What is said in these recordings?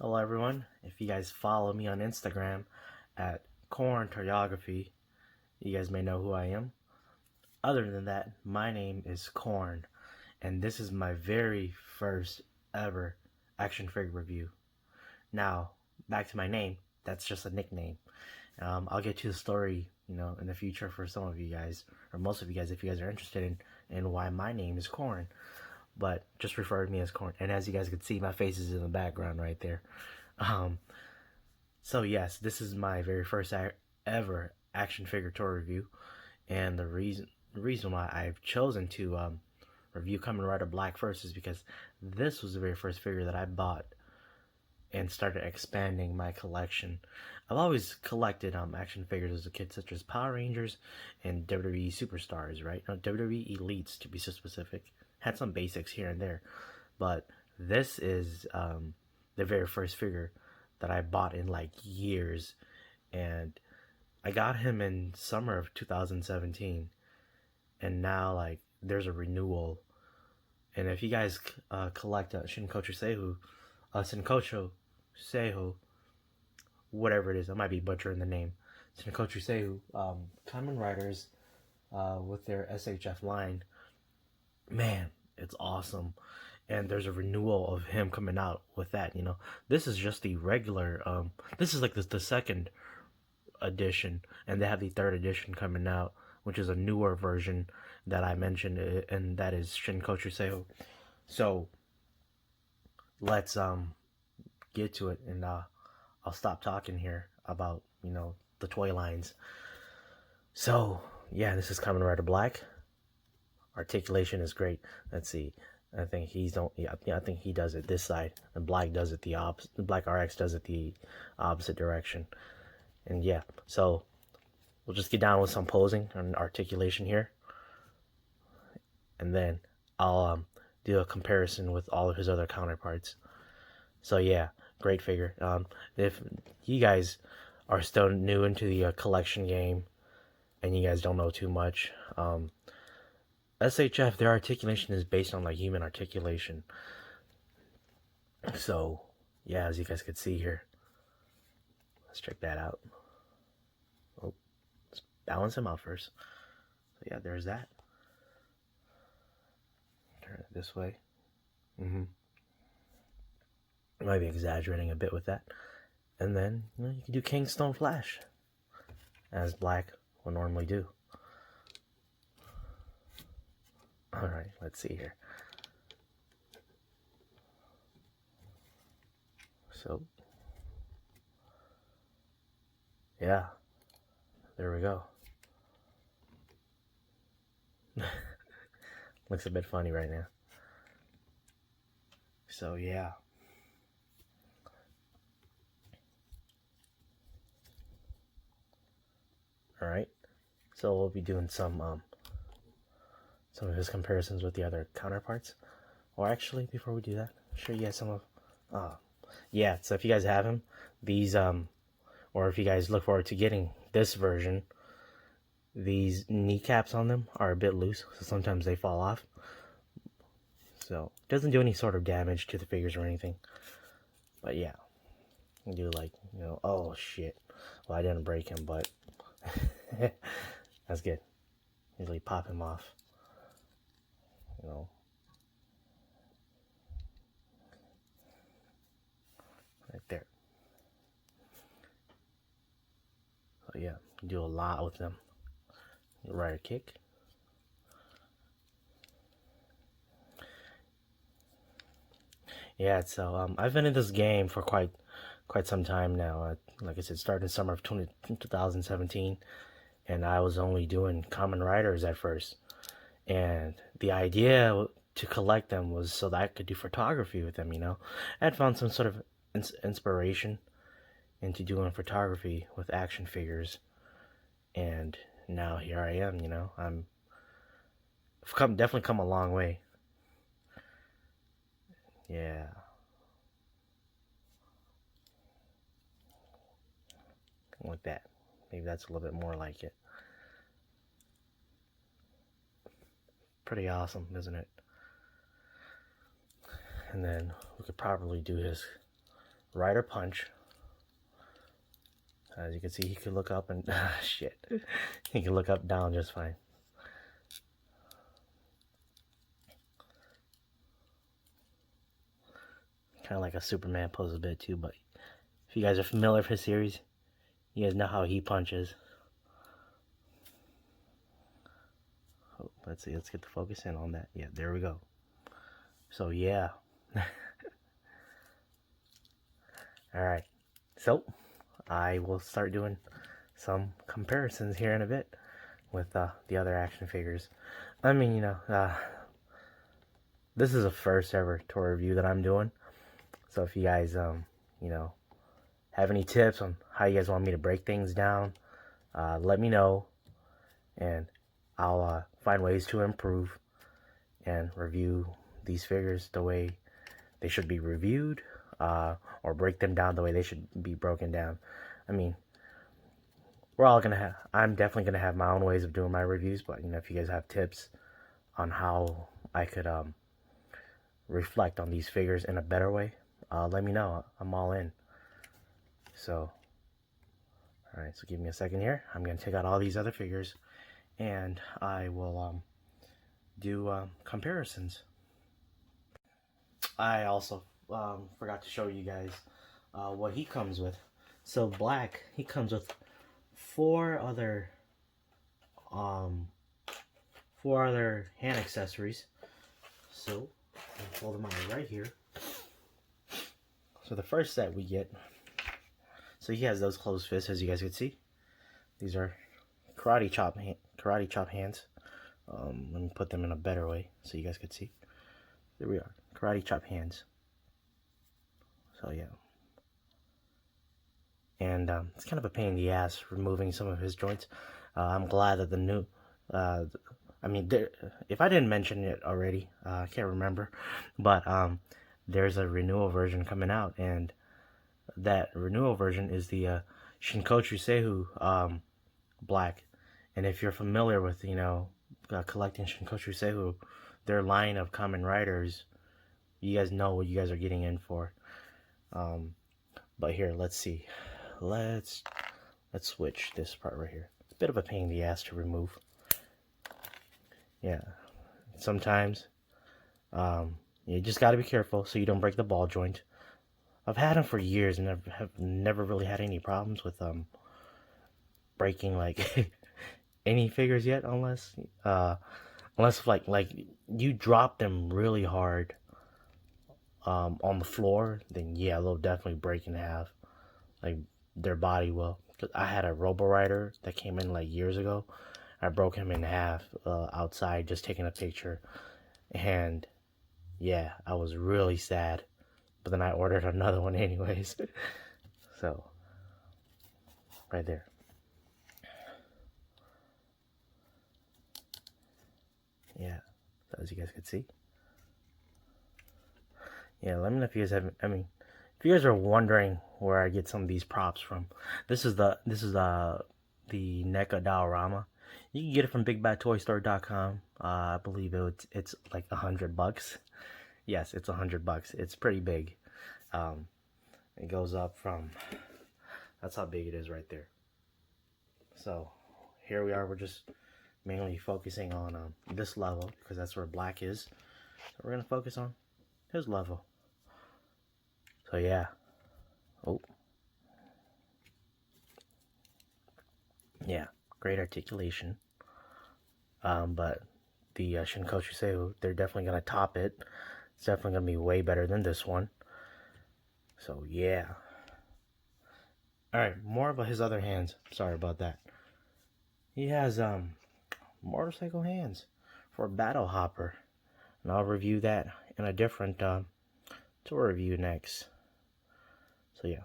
Hello everyone, if you guys follow me on Instagram at corntoriography, you guys may know who I am. Other than that, my name is Corn, and this is my very first ever action figure review. Now, back to my name, that's just a nickname. I'll get to the story, in the future for some of you guys, or most of you guys if you guys are interested in why my name is Corn. But just refer to me as Corn. And as you guys can see, my face is in the background right there. Um, so yes, this is my very first ever action figure tour review, and the reason why I've chosen to review Kamen Rider Black first is because this was the very first figure that I bought and started expanding my collection. I've always collected action figures as a kid, such as Power Rangers and WWE Superstars, right? No, WWE Elites to be so specific. Had some basics here and there, but this is the very first figure that I bought in like years, and I got him in summer of 2017, and now like there's a renewal. And if you guys collect Shinkocho Seiho, whatever it is, I might be butchering the name, Shinkocho Seiho, Kamen Riders with their SHF line, man, it's awesome. And there's a renewal of him coming out with that. This is just the regular. This is like the second edition, and they have the third edition coming out, which is a newer version that I mentioned, and that is Shinkocho Seiho. So let's get to it, and I'll stop talking here about the toy lines. So yeah, this is Kamen Rider Black. Articulation is great. Let's see. I think I think he does it this side, and Black does it the opposite. Black RX does it the opposite direction. And yeah, so we'll just get down with some posing and articulation here, and then I'll do a comparison with all of his other counterparts. So yeah, great figure. If you guys are still new into the collection game and you guys don't know too much, SHF, their articulation is based on like human articulation. So yeah, as you guys can see here, let's check that out. Oh, let's balance him out first. So yeah, there's that. Turn it this way. I might be exaggerating a bit with that. And then you can do Kingstone Flash, as Black will normally do. Alright, let's see here. So, yeah, there we go. Looks a bit funny right now. So, yeah. Alright, so we'll be doing some of his comparisons with the other counterparts. Or actually, before we do that, I'll show you guys some of yeah, so if you guys have him, these or if you guys look forward to getting this version, these kneecaps on them are a bit loose, so sometimes they fall off. So it doesn't do any sort of damage to the figures or anything. But yeah, you do like, oh shit. Well, I didn't break him, but that's good. Usually pop him off. Right there. So yeah, you do a lot with them. Rider kick. Yeah, so I've been in this game for quite some time now. Like I said, started in summer of 2017, and I was only doing Kamen Riders at first. And the idea to collect them was so that I could do photography with them. I had found some sort of inspiration into doing photography with action figures, and now here I am. I've definitely come a long way. Yeah. Like that. Maybe that's a little bit more like it. Pretty awesome, isn't it? And then we could probably do his Rider punch. As you can see, he can look up and shit. He can look up down just fine. Kind of like a Superman pose a bit too, but if you guys are familiar with his series, you guys know how he punches. Oh, let's see, let's get the focus in on that. Yeah, there we go. So yeah. Alright, so I will start doing some comparisons here in a bit with the other action figures. I mean, you know, this is a first ever tour review that I'm doing. So if you guys, you know, have any tips on how you guys want me to break things down, let me know, and I'll find ways to improve and review these figures the way they should be reviewed, or break them down the way they should be broken down. I mean, we're all gonna have, I'm definitely gonna have my own ways of doing my reviews, but you know, if you guys have tips on how I could reflect on these figures in a better way, let me know. I'm all in. So, alright, so give me a second here. I'm gonna take out all these other figures and I will do comparisons. I also forgot to show you guys what he comes with. So Black, he comes with four other hand accessories. So I'll pull them out right here. So the first set we get, so he has those closed fists, as you guys can see. These are karate chop hands. Let me put them in a better way so you guys could see. There we are, karate chop hands. So yeah, and it's kind of a pain in the ass removing some of his joints. I'm glad that the new, I mean, if I didn't mention it already, I can't remember, but there's a renewal version coming out, and that renewal version is the Shinkochu Seihu Black. And if you're familiar with, you know, collecting Shinkochu Seihu, their line of Kamen Riders, you guys know what you guys are getting in for. But here, let's see. Let's switch this part right here. It's a bit of a pain in the ass to remove. Yeah, sometimes you just got to be careful so you don't break the ball joint. I've had them for years and have never really had any problems with breaking like any figures yet, unless like you drop them really hard on the floor, then yeah, they'll definitely break in half. Like their body will. I had a Robo Rider that came in like years ago. I broke him in half outside just taking a picture, and yeah, I was really sad. But then I ordered another one anyways. So right there. Yeah, as you guys can see. Yeah, let me know if you guys have. I mean, if you guys are wondering where I get some of these props from, this is the NECA diorama. You can get it from BigBadToyStore.com. I believe it's like $100. Yes, it's $100. It's pretty big. It goes up from. That's how big it is right there. So here we are. We're just mainly focusing on this level because that's where Black is. So we're gonna focus on his level. So yeah. Oh. Yeah, great articulation. But the Shinkochu Seihu, they're definitely gonna top it. It's definitely gonna be way better than this one. So yeah. Alright, more about his other hands. Sorry about that. He has motorcycle hands for Battle Hopper. And I'll review that in a different tour review next. So yeah.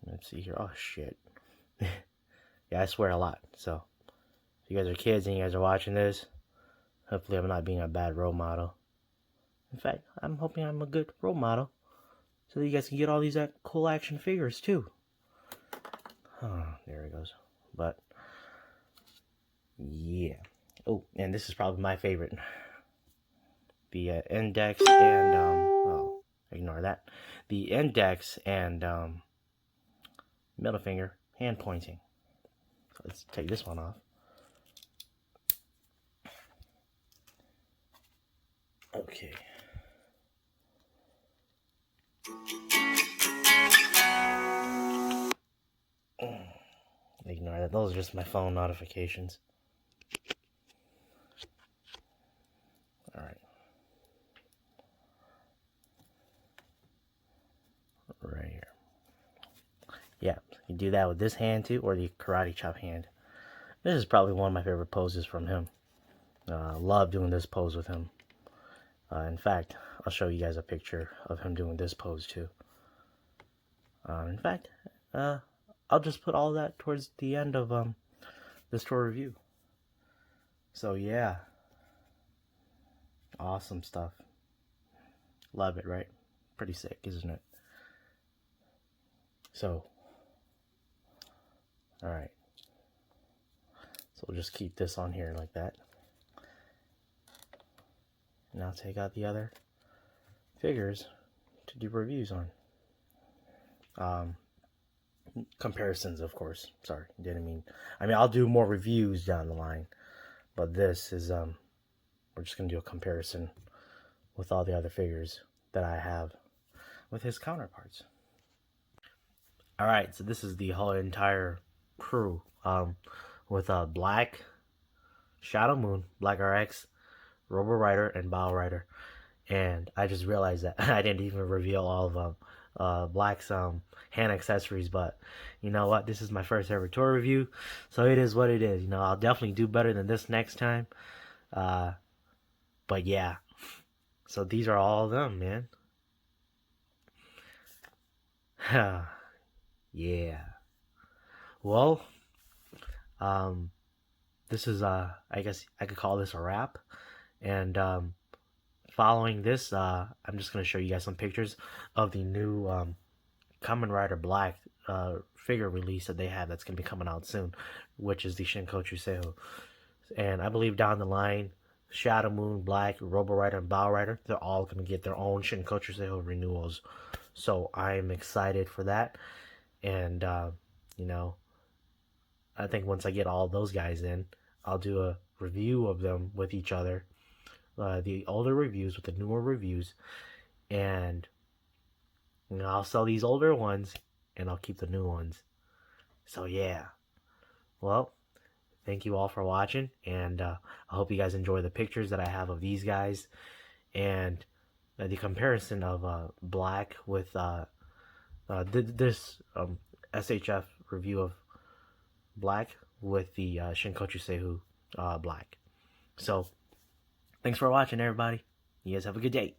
Let's see here. Oh shit. Yeah, I swear a lot. So if you guys are kids and you guys are watching this, hopefully I'm not being a bad role model. In fact, I'm hoping I'm a good role model so that you guys can get all these cool action figures too. Oh, there it goes. But yeah. Oh, and this is probably my favorite. The index and that. The index and middle finger hand pointing. So let's take this one off. Okay. Ignore that. Those are just my phone notifications. Alright. Right here. Yeah, you do that with this hand too, or the karate chop hand. This is probably one of my favorite poses from him. Love doing this pose with him. In fact, I'll show you guys a picture of him doing this pose too. In fact, I'll just put all that towards the end of this tour review. So yeah, awesome stuff. Love it, right? Pretty sick, isn't it? So, alright. So we'll just keep this on here like that. Now take out the other figures to do reviews on. Comparisons, of course. Sorry, didn't mean. I mean, I'll do more reviews down the line, but this is we're just gonna do a comparison with all the other figures that I have with his counterparts. All right, so this is the whole entire crew with Black, Shadow Moon, Black RX, Robo Rider, and Bow Rider. And I just realized that I didn't even reveal all of Black's hand accessories, but you know what? This is my first ever tour review, so it is what it is. You know, I'll definitely do better than this next time. But yeah, so these are all of them, man. Yeah. Well, this is I guess I could call this a wrap. And following this, I'm just gonna show you guys some pictures of the new Kamen Rider Black figure release that they have that's gonna be coming out soon, which is the Shinkochu Seiho. And I believe down the line, Shadow Moon, Black, Robo Rider, and Bow Rider, they're all gonna get their own Shinkochu Seiho renewals. So I'm excited for that. And you know, I think once I get all those guys in, I'll do a review of them with each other. The older reviews with the newer reviews, and you know, I'll sell these older ones and I'll keep the new ones. So yeah, well, thank you all for watching, and I hope you guys enjoy the pictures that I have of these guys and the comparison of Black with this SHF review of Black with the Shinkochu Seiho Black. So thanks for watching, everybody. You guys have a good day.